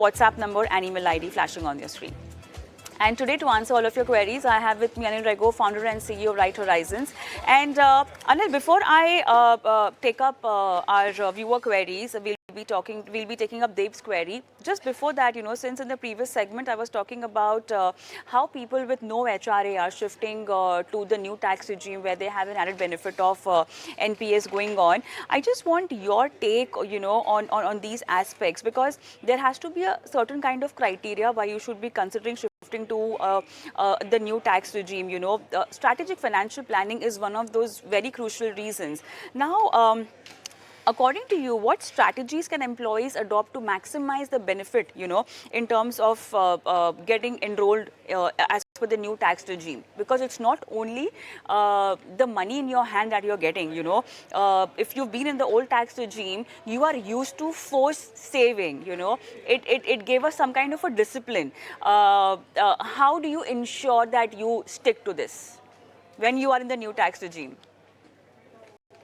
WhatsApp number and email ID flashing on your screen. And today, to answer all of your queries, I have with me Anil Rego, founder and CEO of Right Horizons. And Anil, before I take up our viewer queries, we'll be taking up Dev's query. Just before that, since in the previous segment I was talking about how people with no HRA are shifting to the new tax regime where they have an added benefit of NPS going on. I just want your take, on these aspects, because there has to be a certain kind of criteria why you should be considering shifting to the new tax regime. Strategic financial planning is one of those very crucial reasons. Now, according to you, what strategies can employees adopt to maximize the benefit, in terms of getting enrolled as per the new tax regime? Because it's not only the money in your hand that you're getting, if you've been in the old tax regime, you are used to forced saving, it gave us some kind of a discipline. How do you ensure that you stick to this when you are in the new tax regime?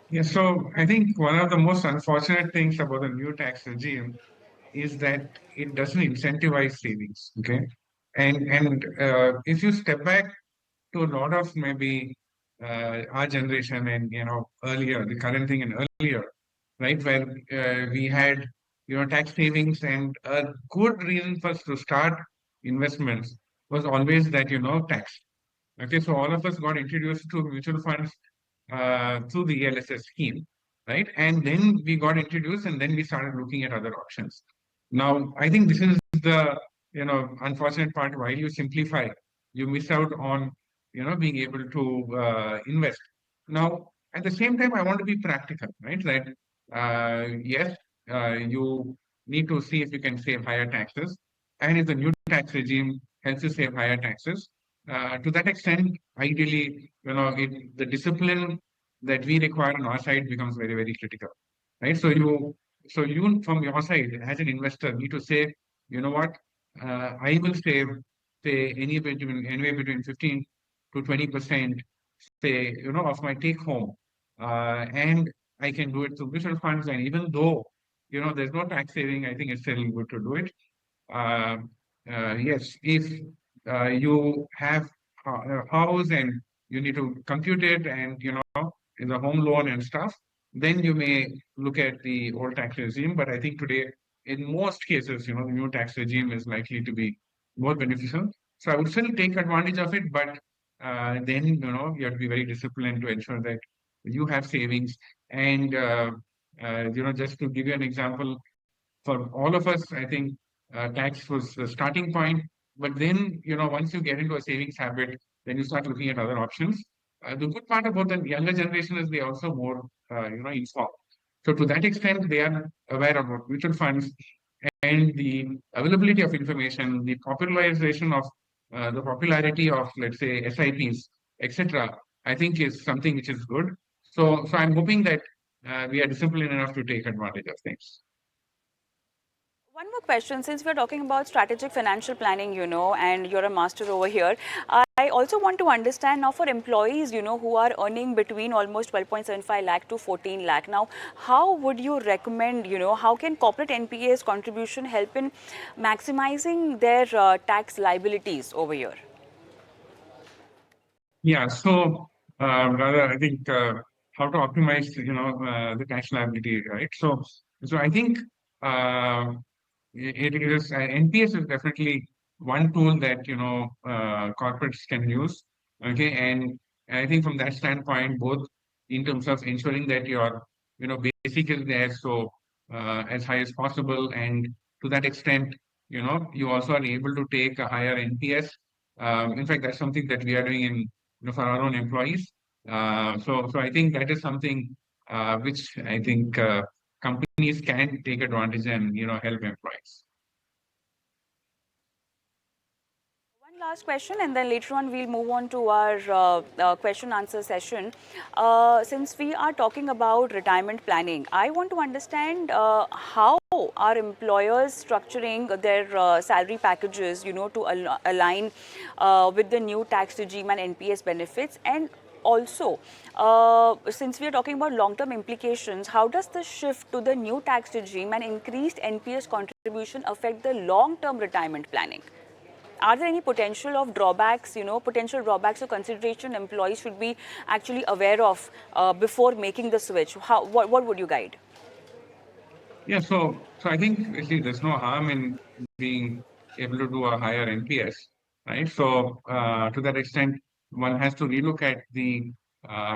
Yeah, so I think one of the most unfortunate things about the new tax regime is that it doesn't incentivize savings. Okay, and if you step back to a lot of maybe our generation and earlier, the current thing and earlier, right, where we had tax savings, and a good reason for us to start investments was always that tax. Okay, so all of us got introduced to mutual funds through the ELSS scheme, right? And then we got introduced, and then we started looking at other options. Now, I think this is the unfortunate part. While you simplify, you miss out on being able to invest. Now, at the same time, I want to be practical, right? That yes, you need to see if you can save higher taxes, and if the new tax regime helps you save higher taxes, to that extent, ideally, the discipline that we require on our side becomes very, very critical, right? So you from your side as an investor need to say, you know what, I will save, say, anywhere between 15 to 20%, say, of my take home, and I can do it through mutual funds. And even though, there's no tax saving, I think it's still good to do it. Uh, yes, if you have a house and you need to compute it, and in the home loan and stuff, then you may look at the old tax regime. But I think today, in most cases, the new tax regime is likely to be more beneficial. So I would still take advantage of it, but then you have to be very disciplined to ensure that you have savings. And just to give you an example, for all of us, I think tax was the starting point. But then, once you get into a savings habit, then you start looking at other options. The good part about the younger generation is they are also more, informed. So to that extent, they are aware about mutual funds and the availability of information, the popularization of the popularity of, let's say, SIPs, etc. I think is something which is good. So I'm hoping that we are disciplined enough to take advantage of things. One more question, since we're talking about strategic financial planning, and you're a master over here, I also want to understand now for employees, who are earning between almost 12.75 lakh to 14 lakh. Now, how would you recommend, how can corporate NPA's contribution help in maximizing their tax liabilities over here? Yeah, so rather, I think how to optimize, the tax liability, right? So I think uh, it is NPS is definitely one tool that corporates can use. Okay, and I think from that standpoint, both in terms of ensuring that your basic is there, so as high as possible, and to that extent, you also are able to take a higher NPS. In fact, that's something that we are doing in for our own employees. So I think that is something which I think companies can take advantage and help employees. One last question, and then later on we'll move on to our question answer session. Since we are talking about retirement planning, I want to understand how are employers structuring their salary packages, to align with the new tax regime and NPS benefits, and also, since we are talking about long-term implications, how does the shift to the new tax regime and increased NPS contribution affect the long-term retirement planning? Are there any potential of drawbacks, potential drawbacks or consideration employees should be actually aware of before making the switch? What would you guide? Yeah, so I think actually there's no harm in being able to do a higher NPS, right? So to that extent, one has to relook at the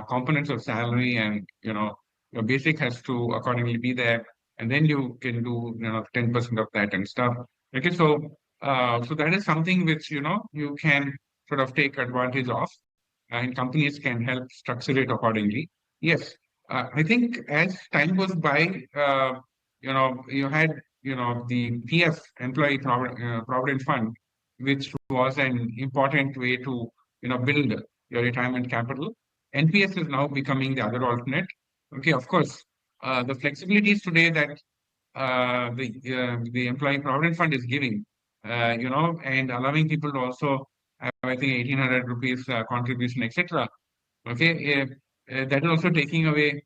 components of salary, and your basic has to accordingly be there, and then you can do 10% of that and stuff. Okay, so that is something which you can sort of take advantage of, and companies can help structure it accordingly. Yes, I think as time goes by, you had, the PF, Employee Provident Fund, which was an important way to, build your retirement capital. NPS is now becoming the other alternate. Okay, of course, the flexibilities today that the Employee Provident Fund is giving, and allowing people to also have, I think, 1,800 rupees contribution, etc. Okay, that is also taking away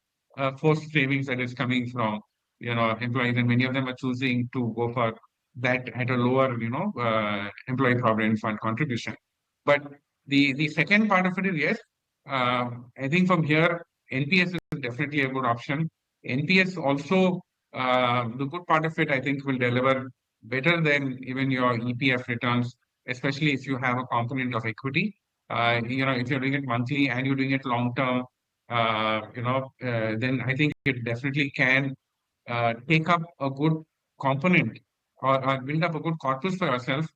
forced savings that is coming from employees, and many of them are choosing to go for that at a lower employee provident fund contribution. But the second part of it is, yes, I think from here NPS is definitely a good option. NPS also, the good part of it, I think, will deliver better than even your EPF returns, especially if you have a component of equity. If you're doing it monthly and you're doing it long term, then I think it definitely can take up a good component, or build up a good corpus for yourself,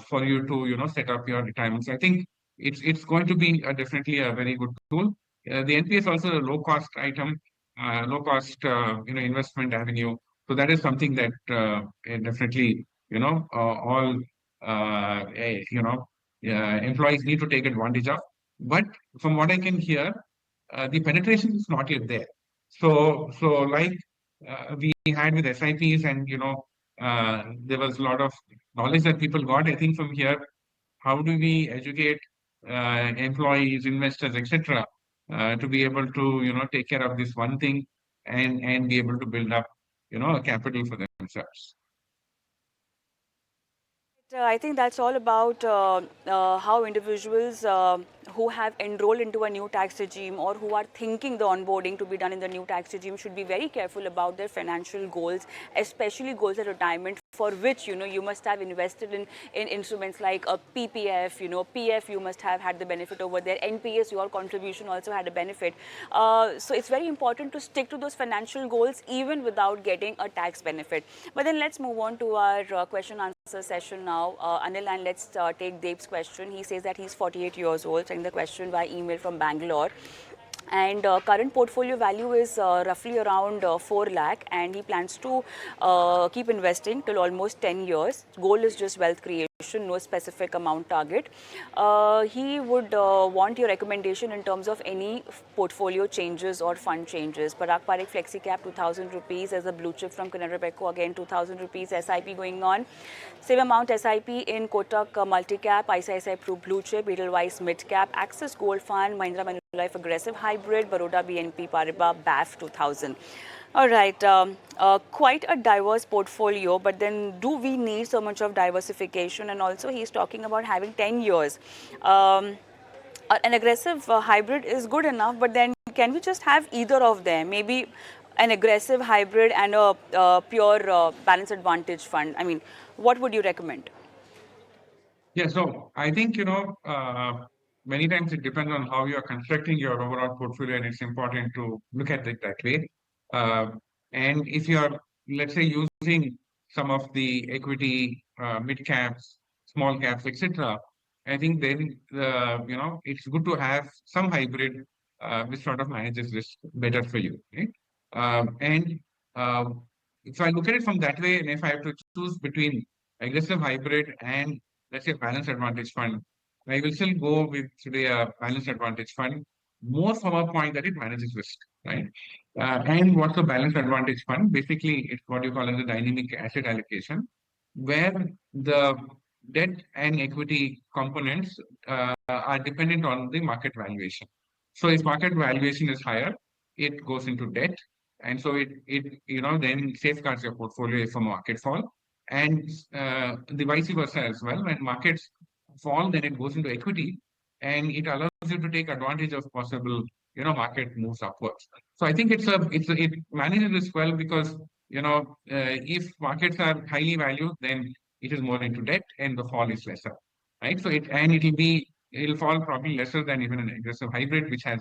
for you to set up your retirement. So I think it's going to be definitely a very good tool. The NPS is also a low cost item, low cost investment avenue. So that is something that definitely all employees need to take advantage of. But from what I can hear, the penetration is not yet there. So like we had with SIPs, and there was a lot of knowledge that people got. I think from here, how do we educate employees, investors, etc., to be able to take care of this one thing, and be able to build up a capital for themselves. I think that's all about how individuals who have enrolled into a new tax regime or who are thinking the onboarding to be done in the new tax regime should be very careful about their financial goals, especially goals at retirement, for which you must have invested in instruments like a PPF, PF you must have had the benefit over there, NPS your contribution also had a benefit. So it's very important to stick to those financial goals even without getting a tax benefit. But then let's move on to our question answer session now, Anil, and let's take Dev's question. He says that he's 48 years old, sending the question by email from Bangalore. And current portfolio value is roughly around 4 lakh, and he plans to keep investing till almost 10 years. Goal is just wealth creation, no specific amount target. He would want your recommendation in terms of any portfolio changes or fund changes. Parag Parekh Flexi Cap 2,000 rupees as a blue chip from Canara Robeco, again 2,000 rupees SIP going on. Same amount SIP in Kotak Multicap, ICICI Pro Blue Chip, Edelweiss Mid Cap, Axis Gold Fund, Mahindra Manulife Aggressive Hybrid, Baroda BNP Paribas BAF 2000. All right, quite a diverse portfolio, but then do we need so much of diversification? And also he's talking about having 10 years. An aggressive hybrid is good enough, but then can we just have either of them? Maybe an aggressive hybrid and a pure balance advantage fund. I mean, what would you recommend? Yeah, so I think, many times it depends on how you're constructing your overall portfolio, and it's important to look at it that way. Uh, and if you're, let's say, using some of the equity, mid caps, small caps, etc., I think then, it's good to have some hybrid, which sort of manages risk better for you. Right? And uh, if I look at it from that way, and if I have to choose between aggressive hybrid and, let's say, balanced advantage fund, I will still go with today a balanced advantage fund, more from a point that it manages risk, right? And what's a balanced advantage fund? Basically, it's what you call as a dynamic asset allocation, where the debt and equity components are dependent on the market valuation. So if market valuation is higher, it goes into debt, and so it then safeguards your portfolio if a market fall, and the vice versa as well. When markets fall, then it goes into equity, and it allows you to take advantage of possible market moves upwards. So I think it manages this well because if markets are highly valued, then it is more into debt, and the fall is lesser, right? So it'll fall probably lesser than even an aggressive hybrid, which has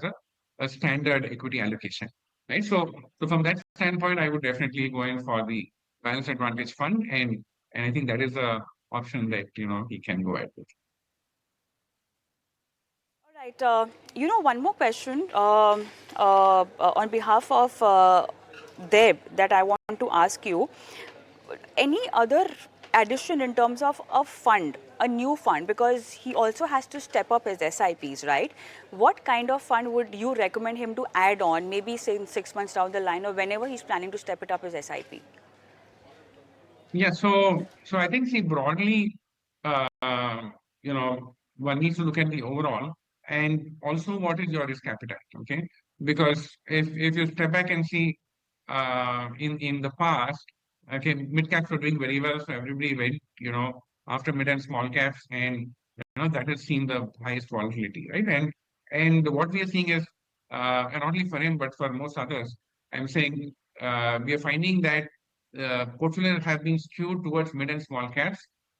a standard equity allocation, right? So from that standpoint, I would definitely go in for the balance advantage fund, and I think that is a option that he can go ahead with. All right. One more question on behalf of Deb that I want to ask you. Any other addition in terms of a fund, a new fund, because he also has to step up his SIPs, right? What kind of fund would you recommend him to add on, maybe say in 6 months down the line or whenever he's planning to step it up his SIP? Yeah, so I think, see, broadly, one needs to look at the overall and also what is your risk appetite, okay? Because if you step back and see in the past, okay, mid caps were doing very well, so everybody went, after mid and small caps, and that has seen the highest volatility, right? And what we are seeing is, and not only for him but for most others, I'm saying we are finding that portfolios have been skewed towards mid and small caps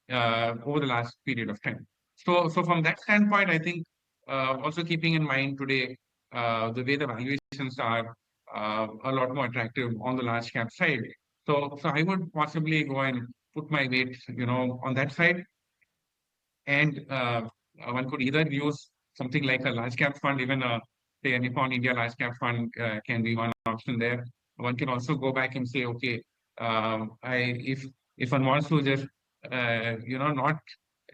over the last period of time. So from that standpoint, I think also keeping in mind today the way the valuations are a lot more attractive on the large cap side. So I would possibly go and put my weight, on that side, and one could either use something like a large cap fund, even say a Nippon India large cap fund can be one option there. One can also go back and say, okay, if one wants to just not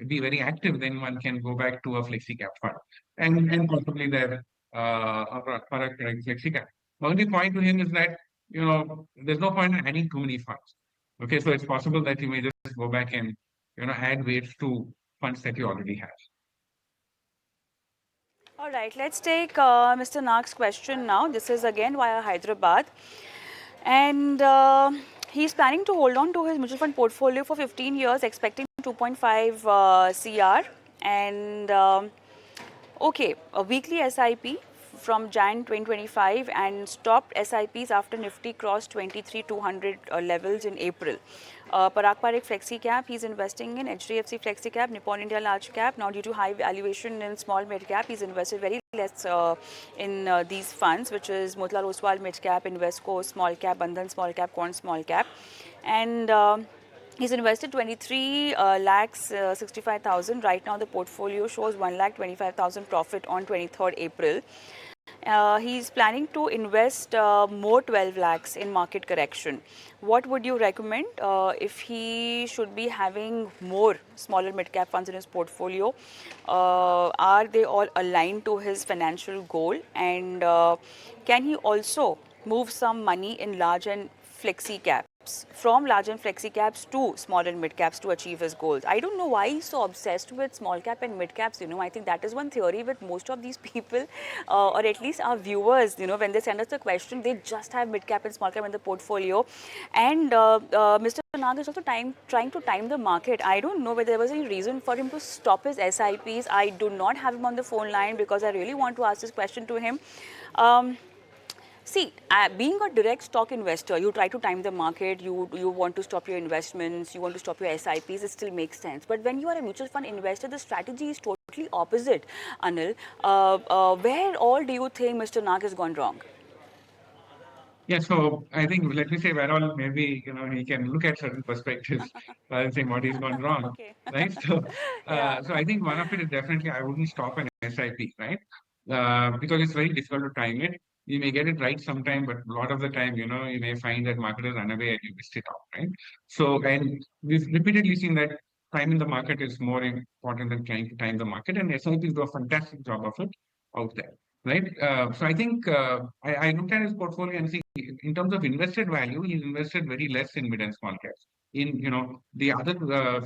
be very active, then one can go back to a flexi cap fund, and possibly there a product like flexi cap. The only point to him is that there's no point in adding too many funds. Okay, so it's possible that you may just go back and add weights to funds that you already have. All right, let's take Mr. Nag's question now. This is again via Hyderabad. And he's planning to hold on to his mutual fund portfolio for 15 years, expecting 2.5 CR. And okay, a weekly SIP from Jan 2025 and stopped SIPs after Nifty crossed 23,200 levels in April. Parag Parekh Flexi Cap, he's investing in HDFC Flexi Cap, Nippon India Large Cap. Now, due to high valuation in small mid cap, he's invested very less in these funds, which is Motilal Oswal Mid Cap, Invesco Small Cap, Bandhan Small Cap, Quant Small Cap. And he's invested 23 lakhs 65,000. Right now, the portfolio shows 1 lakh 25,000 profit on 23rd April. He's planning to invest more 12 lakhs in market correction. What would you recommend if he should be having more smaller mid-cap funds in his portfolio? Are they all aligned to his financial goal? And can he also move some money in large and flexi caps, from large and flexi caps to small and mid caps to achieve his goals? I don't know why he's so obsessed with small cap and mid caps. I think that is one theory with most of these people, or at least our viewers. When they send us a question, they just have mid cap and small cap in the portfolio. And Mr. Nag is also trying to time the market. I don't know whether there was any reason for him to stop his SIPs. I do not have him on the phone line because I really want to ask this question to him. See, being a direct stock investor, you try to time the market, you want to stop your investments, you want to stop your SIPs, it still makes sense. But when you are a mutual fund investor, the strategy is totally opposite, Anil. Where all do you think Mr. Nag has gone wrong? Yeah, so I think, let me say, where all maybe he can look at certain perspectives rather than saying what he's gone wrong, Okay. right? So Yeah. so I think one of it is definitely I wouldn't stop an SIP, right? Because it's very difficult to time it. You may get it right sometime, but a lot of the time, you may find that marketers run away and you missed it out, right? So, and we've repeatedly seen that timing the market is more important than trying to time the market, and SIPs do a fantastic job of it out there, right? So I think I looked at his portfolio and see in terms of invested value, he's invested very less in mid and small caps. In the other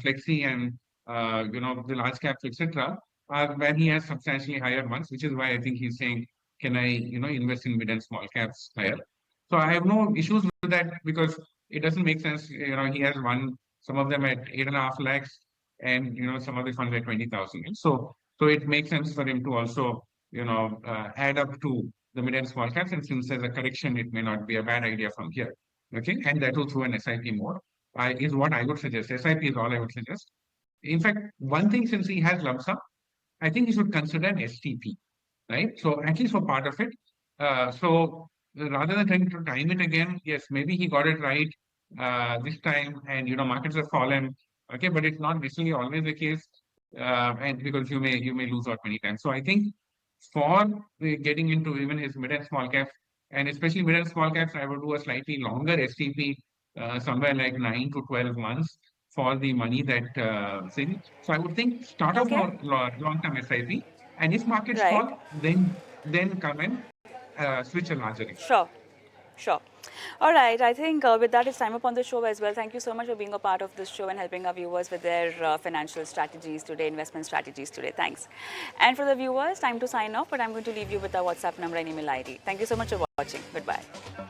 flexi and the large caps, etc., are where he has substantially higher ones, which is why I think he's saying can I, invest in mid and small caps higher? So I have no issues with that because it doesn't make sense. He has some of them at 8.5 lakhs, and some of the funds at 20,000. So it makes sense for him to also add up to the mid and small caps. And since there's a correction, it may not be a bad idea from here. Okay, and that will through an SIP mode. Is what I would suggest. SIP is all I would suggest. In fact, one thing, since he has lump sum, I think he should consider an STP, right? So at least for part of it. So rather than trying to time it again, yes, maybe he got it right this time, and markets have fallen. Okay, but it's not necessarily always the case, and because you may lose out many times. So I think for getting into even his mid and small caps, and especially mid and small caps, I would do a slightly longer STP, somewhere like 9 to 12 months for the money that thing. So I would think start off Okay. long-term SIP, and if markets Right. fall, then come and switch a larger income. Sure. Sure. All right. I think with that, it's time up on the show as well. Thank you so much for being a part of this show and helping our viewers with their financial strategies today, investment strategies today. Thanks. And for the viewers, time to sign off, but I'm going to leave you with our WhatsApp number and email ID. Thank you so much for watching. Goodbye.